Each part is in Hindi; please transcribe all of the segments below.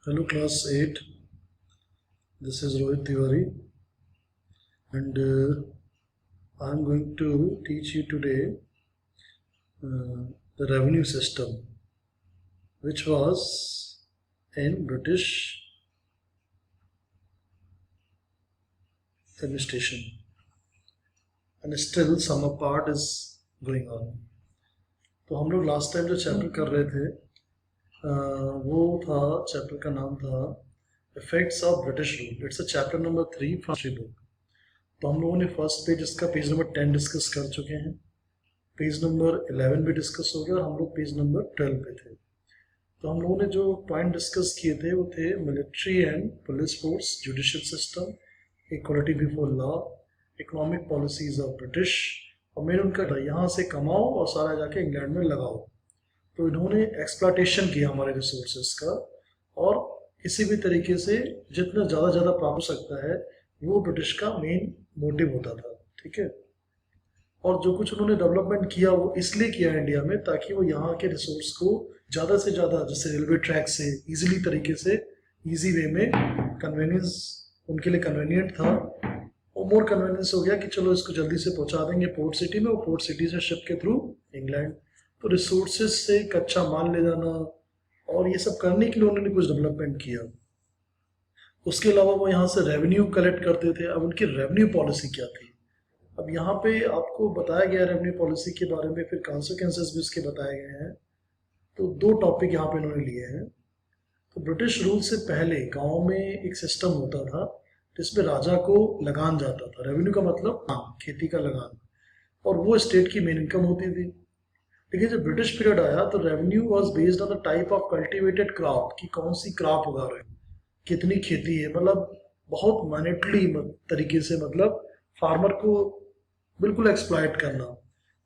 Hello class 8, this is Rohit Tiwari and I am going to teach you today the revenue system which was in British administration and still some part is going on. तो हम लोग लास्ट टाइम जो चैप्टर कर रहे थे वो था, चैप्टर का नाम था effects of British rule. It's a chapter number 3 from history book. तो हम लोगों ने फर्स्ट पेज इसका पेज नंबर 10 डिस्कस कर चुके हैं, पेज नंबर 11 भी डिस्कस हो गया और हम लोग पेज नंबर 12 पे थे. तो हम लोगों ने जो पॉइंट डिस्कस किए थे वो थे military and police force, judicial system, equality before law, economic policies of British, और मेन उनका यहाँ से कमाओ और सारा जाके इंग्लैंड में लगाओ. तो इन्होंने एक्सप्लॉटेशन किया हमारे रिसोर्सेज का और किसी भी तरीके से जितना ज़्यादा प्राप्त हो सकता है वो ब्रिटिश का मेन मोटिव होता था. ठीक है. और जो कुछ उन्होंने डेवलपमेंट किया वो इसलिए किया इंडिया में ताकि वो यहाँ के रिसोर्स को ज़्यादा से ज़्यादा, जैसे रेलवे ट्रैक से इजीली तरीके से, इजी वे में, कन्वीनियंस उनके लिए कन्वीनियंट था और मोर कन्वीनियंस हो गया कि चलो इसको जल्दी से पहुँचा देंगे पोर्ट सिटी में, और पोर्ट सिटी से शिप के थ्रू इंग्लैंड. तो रिसोर्सेज से कच्चा माल ले जाना और ये सब करने के लिए उन्होंने कुछ डेवलपमेंट किया. उसके अलावा वो यहाँ से रेवेन्यू कलेक्ट करते थे. अब उनकी रेवेन्यू पॉलिसी क्या थी, अब यहाँ पे आपको बताया गया रेवेन्यू पॉलिसी के बारे में, फिर कॉन्सिक्वेंसेस भी उसके बताए गए हैं. तो दो टॉपिक यहाँ पे इन्होंने लिए हैं. तो ब्रिटिश रूल से पहले गाँव में एक सिस्टम होता था जिसमें राजा को लगान जाता था. रेवेन्यू का मतलब खेती का लगान, और वो स्टेट की मेन इनकम होती थी. लेकिन जब ब्रिटिश पीरियड आया तो revenue was based on the type of cultivated crop, कि कौन सी क्रॉप उगा रहे हैं, कितनी खेती है, मतलब बहुत मैनेटली तरीके से, मतलब फार्मर को बिल्कुल एक्सप्लॉइट करना.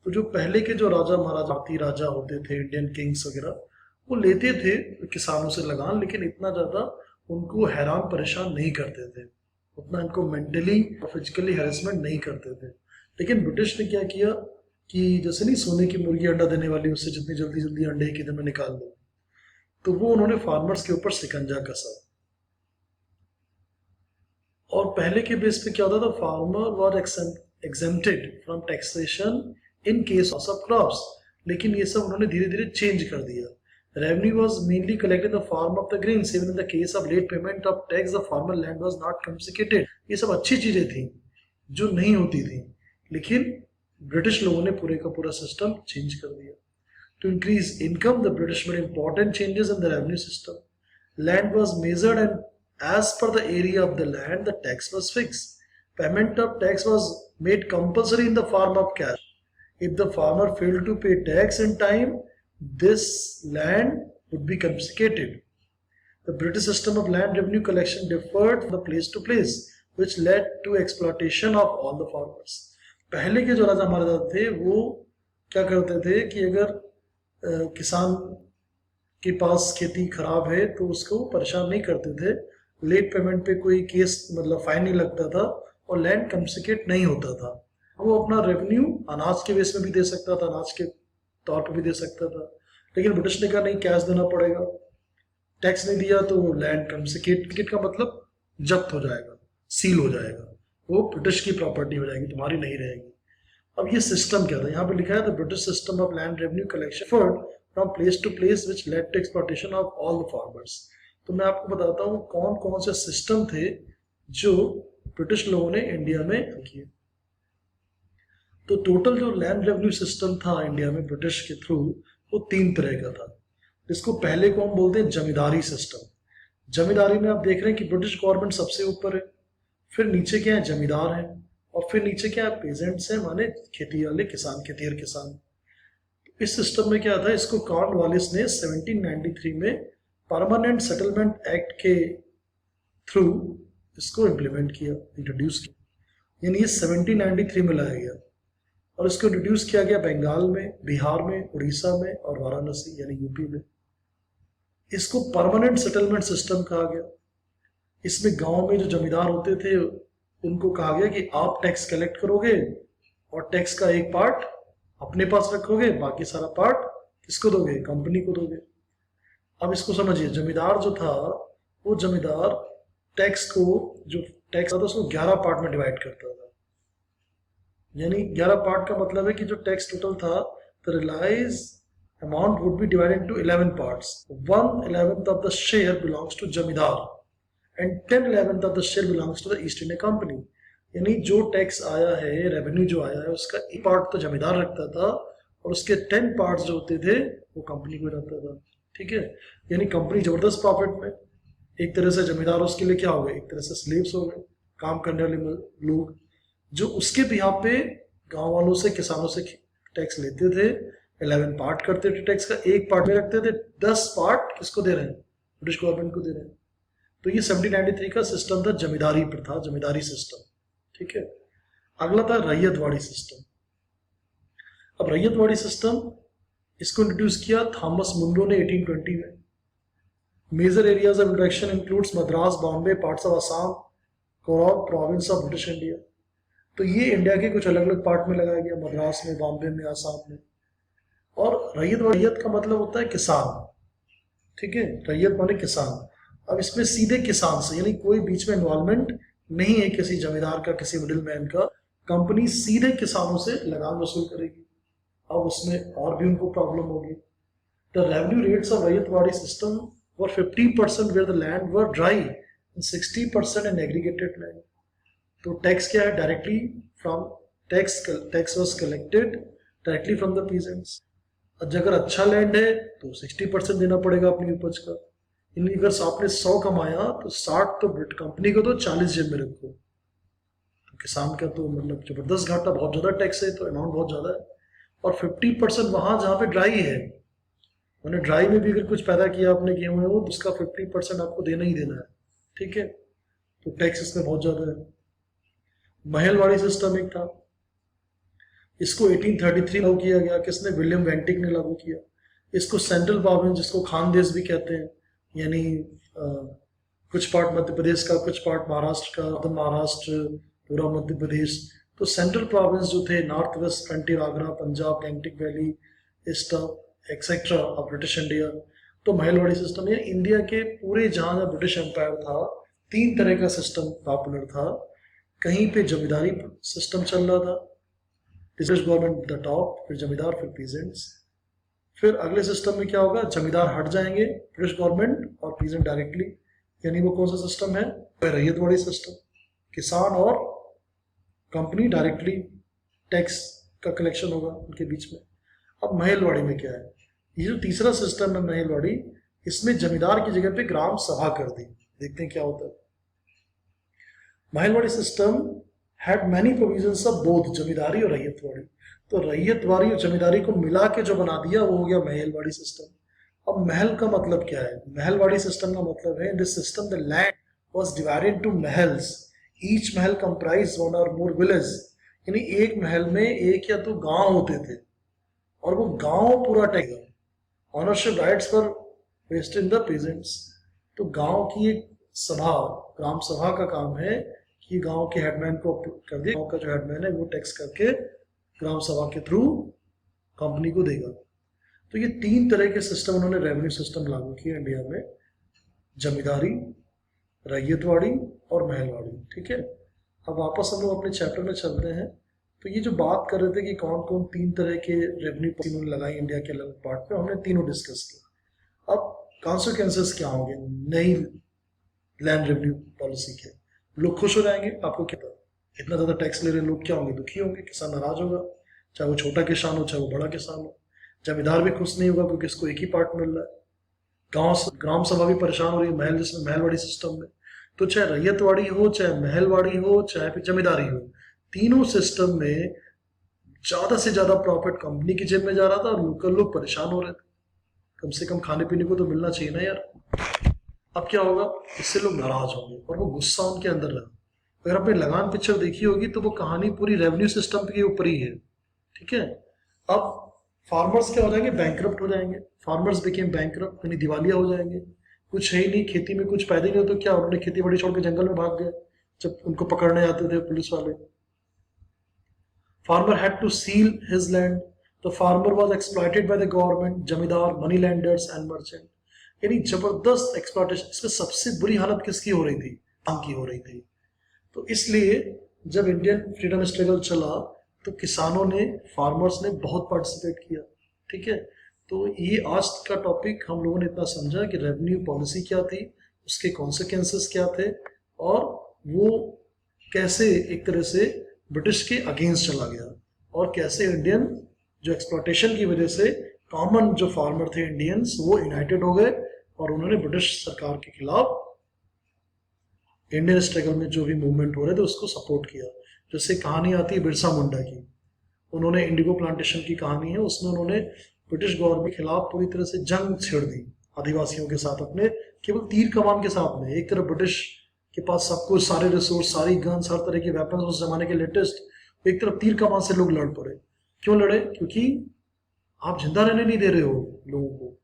तो जो पहले के जो राजा महाराजा राजा होते थे, इंडियन किंग्स वगैरह, वो लेते थे किसानों से लगान, लेकिन इतना ज़्यादा उनको हैरान परेशान नहीं करते थे, उतना इनको मेंटली और फिजिकली हैरेसमेंट नहीं करते थे. लेकिन ब्रिटिश ने क्या किया कि जैसे नहीं सोने की मुर्गी अंडा देने वाली, उससे जितनी जल्दी अंडे एक दिन में निकाल दो, तो वो उन्होंने फार्मर्स के ऊपर शिकंजा कसा. और पहले के बेस पे क्या होता था, farmer were exempted from taxation in case of crops. लेकिन ये सब उन्होंने धीरे धीरे चेंज कर दिया. Revenue was mainly collected in the form of the grains. Even in the case of late payment of tax the farmer land was not confiscated. ये सब अच्छी चीजें थी जो नहीं होती थी, लेकिन ब्रिटिश लोगों ने पूरे का पूरा सिस्टम चेंज कर दिया. To increase income the British made important changes in the revenue system. Land was measured and as per the area of the land the tax was fixed. Payment of tax was made compulsory in the form of cash. If the farmer failed to pay tax in time, this land would be confiscated. The British system of land revenue collection differed from the place to place, which led to exploitation of all the farmers. पहले के जो राजा महाराजा थे वो क्या करते थे कि अगर किसान के पास खेती खराब है तो उसको परेशान नहीं करते थे. लेट पेमेंट पे कोई केस, मतलब फाइन नहीं लगता था और लैंड कॉन्फिस्केट नहीं होता था. वो अपना रेवेन्यू अनाज के बेस में भी दे सकता था, अनाज के तौर पर भी दे सकता था. लेकिन ब्रिटिश ने कहा नहीं, कैश देना पड़ेगा. टैक्स नहीं दिया तो लैंड कॉन्फिस्केट का मतलब जब्त हो जाएगा, सील हो जाएगा, वो ब्रिटिश की प्रॉपर्टी हो जाएगी, तुम्हारी नहीं रहेगी. अब ये सिस्टम क्या था, यहाँ पे लिखा है the British system of land revenue collection from place to place which led to exploitation of all the farmers. तो मैं आपको बताता हूँ कौन कौन से सिस्टम थे जो ब्रिटिश लोगों ने इंडिया में किए. तो टोटल जो लैंड रेवेन्यू सिस्टम था इंडिया में ब्रिटिश के थ्रू, वो 3 तरह का था. जिसको पहले को हम बोलते हैं जमींदारी सिस्टम. जमींदारी में आप देख रहे हैं कि ब्रिटिश गवर्नमेंट सबसे ऊपर है, फिर नीचे क्या है, जमींदार हैं, और फिर नीचे क्या है, पेजेंट्स हैं, माने खेती वाले किसान, खेतीहर किसान. इस सिस्टम में क्या था, इसको कॉर्नवालिस ने 1793 में परमानेंट सेटलमेंट एक्ट के थ्रू इसको इम्प्लीमेंट किया, इंट्रोड्यूस किया. यानी ये 1793 में लाया गया और इसको इंट्रोड्यूस किया गया बंगाल में, बिहार में, उड़ीसा में और वाराणसी यानी यूपी में. इसको परमानेंट सेटलमेंट सिस्टम कहा गया. इसमें गांव में जो जमींदार होते थे उनको कहा गया कि आप टैक्स कलेक्ट करोगे और टैक्स का एक पार्ट अपने पास रखोगे, बाकी सारा पार्ट किसको दोगे, कंपनी को दोगे. अब इसको समझिए, जमींदार जो था वो जमींदार टैक्स को, जो टैक्स था उसको 11 पार्ट में डिवाइड करता था। यानी 11 पार्ट का मतलब है कि जो टैक्स टोटल था, the realise amount would be divided into 11 parts. 1/11 of the share belongs to zamindar and 10/11 of the share belongs to the East India Company. यानी जो टैक्स आया है, रेवेन्यू जो आया है, उसका एक पार्ट तो जमींदार रखता था और उसके 10 पार्ट्स जो होते थे वो कंपनी को रहता था। ठीक है, यानी कंपनी जबरदस्त प्रॉफिट में। एक तरह से जमींदार उसके लिए क्या हो गए, एक तरह से स्लेव्स हो गए, काम करने वाले लोग, जो उसके यहाँ पे गांव वालों से, किसानों से टैक्स लेते थे। 11 पार्ट करते थे टैक्स का, एक पार्ट में रखते थे, 10 पार्ट किसको दे रहे हैं, ब्रिटिश गवर्नमेंट को दे रहे हैं। तो ये 1793 का सिस्टम था, जमींदारी प्रथा, जमींदारी सिस्टम। ठीक है, अगला था रैयतवाड़ी सिस्टम। अब रैयतवाड़ी सिस्टम, इसको इंट्रोड्यूस किया थॉमस मुंडो ने 1820 में। Major areas of introduction includes Madras, Bombay, parts of Assam, Coorg province of British India. तो ये इंडिया के कुछ अलग अलग पार्ट में लगाया गया, मद्रास में, बॉम्बे में, आसाम में। और रैयत का मतलब होता है किसान। ठीक है, रैयत माने किसान। अब इसमें सीधे किसान से, यानी कोई बीच में इन्वॉल्वमेंट नहीं है किसी जमींदार का, किसी मिडिल मैन का। कंपनी सीधे किसानों से लगान वसूल करेगी। अब उसमें और भी उनको प्रॉब्लम होगी। The revenue rates of ryotwari system were 50% where the land were dry and 60% in irrigated land. तो टैक्स क्या है, directly from tax was collected directly from the peasants. अगर अच्छा लैंड है तो 60% देना पड़ेगा अपनी उपज का। यानी अगर आपने 100 कमाया तो 60 तो कंपनी को, तो 40 जेब में रखो। तो किसान का तो मतलब जबरदस्त घाटा, बहुत ज्यादा टैक्स है, तो अमाउंट बहुत ज्यादा है। और 50% वहां जहाँ पे ड्राई है, मैंने ड्राई में भी अगर कुछ पैदा किया आपने गेहूं, वो उसका 50% आपको देना ही देना है। ठीक है, तो टैक्स इसमें बहुत ज्यादा है। महलवाड़ी सिस्टम एक था, इसको 1833 लागू किया गया। किसने, विलियम वेंटिक ने लागू किया। इसको सेंट्रल प्रोविंस, जिसको खानदेश भी कहते हैं, यानी कुछ पार्ट मध्य प्रदेश का, कुछ पार्ट महाराष्ट्र का, महाराष्ट्र, पूरा मध्य प्रदेश। तो सेंट्रल प्रोविंस जो थे, north west frontier, Agra, Punjab, Gangetic valley, east etcetera of British India. तो महलवाड़ी सिस्टम, ये इंडिया के पूरे जहां ब्रिटिश एम्पायर था, 3 तरह का सिस्टम पॉपुलर था। कहीं पे जमींदारी सिस्टम चल रहा था, ब्रिटिश गवर्नमेंट द टॉप, फिर जमींदार, फिर पीजेंट्स। फिर अगले सिस्टम में क्या होगा, जमींदार हट जाएंगे, ब्रिटिश गवर्नमेंट और पीजेंट डायरेक्टली। यानी वो कौन सा सिस्टम है, रैयतवाड़ी सिस्टम। किसान और कंपनी डायरेक्टली टैक्स का कलेक्शन होगा उनके बीच में। अब महलवाड़ी में क्या है, ये जो तीसरा सिस्टम है महलवाड़ी, इसमें जमींदार की जगह पे ग्राम सभा कर दी। देखते हैं क्या होता है। Mahalwari system had many provisions of both zamindari और रैयतवाड़ी। तो रैयतवाड़ी और जमींदारी को मिला के जो बना दिया वो हो गया महलवाड़ी सिस्टम। अब महल का मतलब क्या है, महलवाड़ी सिस्टम का मतलब है, in this system the land was divided into mahals, each mahal comprise 1 or more village. यानी एक महल में एक या तो गांव होते थे और वो गांव पूरा टैक्स, ऑनरशिप राइट्स पर वेस्टेड इन द पीजेंट्स। तो गांव की एक सभा, ग्राम सभा का काम है कि गांव के हेडमैन को कर दिया, गांव का जो हेडमैन है वो टैक्स करके ग्राम सभा के थ्रू कंपनी को देगा। तो ये 3 तरह के सिस्टम उन्होंने रेवेन्यू सिस्टम लागू किए इंडिया में, जमींदारी, रैयतवाड़ी और महलवाड़ी। ठीक है, अब वापस हम लोग अपने चैप्टर में चलते हैं। तो ये जो बात कर रहे थे कि कौन कौन 3 तरह के रेवेन्यू पॉलिसी उन्होंने लगाई इंडिया के अलग पार्ट में, हमने तीनों डिस्कस किया। अब कॉन्सिक्वेंसेस क्या होंगे नई लैंड रेवेन्यू पॉलिसी के, लोग खुश हो जाएंगे, आपको क्या पता, इतना ज्यादा टैक्स ले रहे लोग क्या होंगे, दुखी होंगे, किसान नाराज होगा, चाहे वो छोटा किसान हो चाहे वो बड़ा किसान हो। जमींदार भी खुश नहीं होगा क्योंकि इसको एक ही पार्ट मिल रहा है। ग्राम सभा भी परेशान हो रही है, महल जिसमें महलवाड़ी सिस्टम में। तो चाहे रैयतवाड़ी हो, चाहे महलवाड़ी हो, चाहे फिर जमींदारी हो, तीनों सिस्टम में ज्यादा से ज्यादा प्रॉफिट कंपनी की जेब में जा रहा था और लोकल लोग परेशान हो रहे थे। कम से कम खाने पीने को तो मिलना चाहिए ना यार। अब क्या होगा, इससे लोग नाराज होंगे और वो गुस्सा उनके अंदर रहा। अगर आपने लगान पिक्चर देखी होगी तो वो कहानी पूरी रेवेन्यू सिस्टम के ऊपर ही है। ठीक है, अब फार्मर्स क्या हो जाएंगे, बैंकरप्ट हो जाएंगे। फार्मर्स बिकेम बैंकरप्ट, यानी दिवालिया हो जाएंगे। कुछ है ही नहीं, खेती में कुछ पैदा ही नहीं, तो क्या उन्होंने खेती बाड़ी छोड़ के जंगल में भाग गए जब उनको पकड़ने आते थे पुलिस वाले। Farmer had to sell his land, the farmer was exploited by the government, zamindar, money lenders and merchant. यानी जबरदस्त एक्सप्लॉयटेशन। इसमें सबसे बुरी हालत किसकी हो रही थी? काम की हो रही थी। तो इसलिए जब इंडियन फ्रीडम स्ट्रगल चला तो किसानों ने, फार्मर्स ने बहुत पार्टिसिपेट किया। ठीक है, तो ये आज का टॉपिक हम लोगों ने इतना समझा कि रेवेन्यू पॉलिसी क्या थी, उसके कॉन्सिक्वेंसेस क्या थे, और वो कैसे एक तरह से ब्रिटिश के अगेंस्ट चला गया, और कैसे इंडियन जो एक्सप्लॉयटेशन की वजह से कॉमन जो फार्मर थे इंडियंस वो यूनाइटेड हो गए और उन्होंने ब्रिटिश सरकार के खिलाफ इंडियन स्ट्रगल में जो भी मूवमेंट हो रहे थे उसको सपोर्ट किया। जैसे कहानी आती है बिरसा मुंडा की, उन्होंने इंडिगो प्लांटेशन की कहानी है, उसमें उन्होंने ब्रिटिश गवर्नमेंट के खिलाफ पूरी तरह से जंग छेड़ दी आदिवासियों के साथ, अपने केवल तीर कमान के साथ में। एक तरफ ब्रिटिश के पास सब कुछ, सारे रिसोर्स, सारी गन्स, हर तरह के वेपन्स उस जमाने के लेटेस्ट, एक तरफ तीर कमान से लोग लड़ पड़े। क्यों लड़े? क्योंकि आप जिंदा रहने नहीं दे रहे हो लोगों को।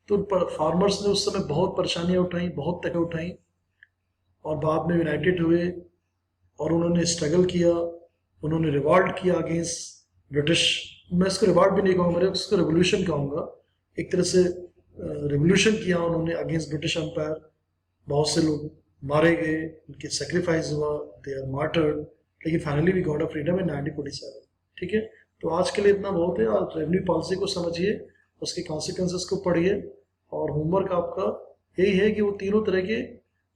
तो फार्मर्स ने उस समय बहुत परेशानियां उठाई, बहुत तकलीफ उठाई, और बाद में यूनाइटेड हुए और उन्होंने स्ट्रगल किया, उन्होंने रिवॉल्ट किया अगेंस्ट ब्रिटिश। मैं इसको रिवॉल्ट भी नहीं कहूँगा, मैं इसको रेवोल्यूशन कहूँगा। एक तरह से रेवोल्यूशन किया उन्होंने अगेंस्ट ब्रिटिश एम्पायर। बहुत से लोग मारे गए, उनके सेक्रीफाइस हुआ, दे आर मार्टर्ड, लेकिन finally we got a freedom in 1947। ठीक है, तो आज के लिए इतना बहुत है। आज रेवेन्यू पॉलिसी को समझिए, उसके कॉन्सिक्वेंसेस को पढ़िए, और होमवर्क आपका यही है कि वो तीनों तरह के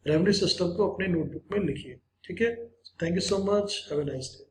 रेवेन्यू सिस्टम को अपने नोटबुक में लिखिए। ठीक है, thank you so much, have a nice day.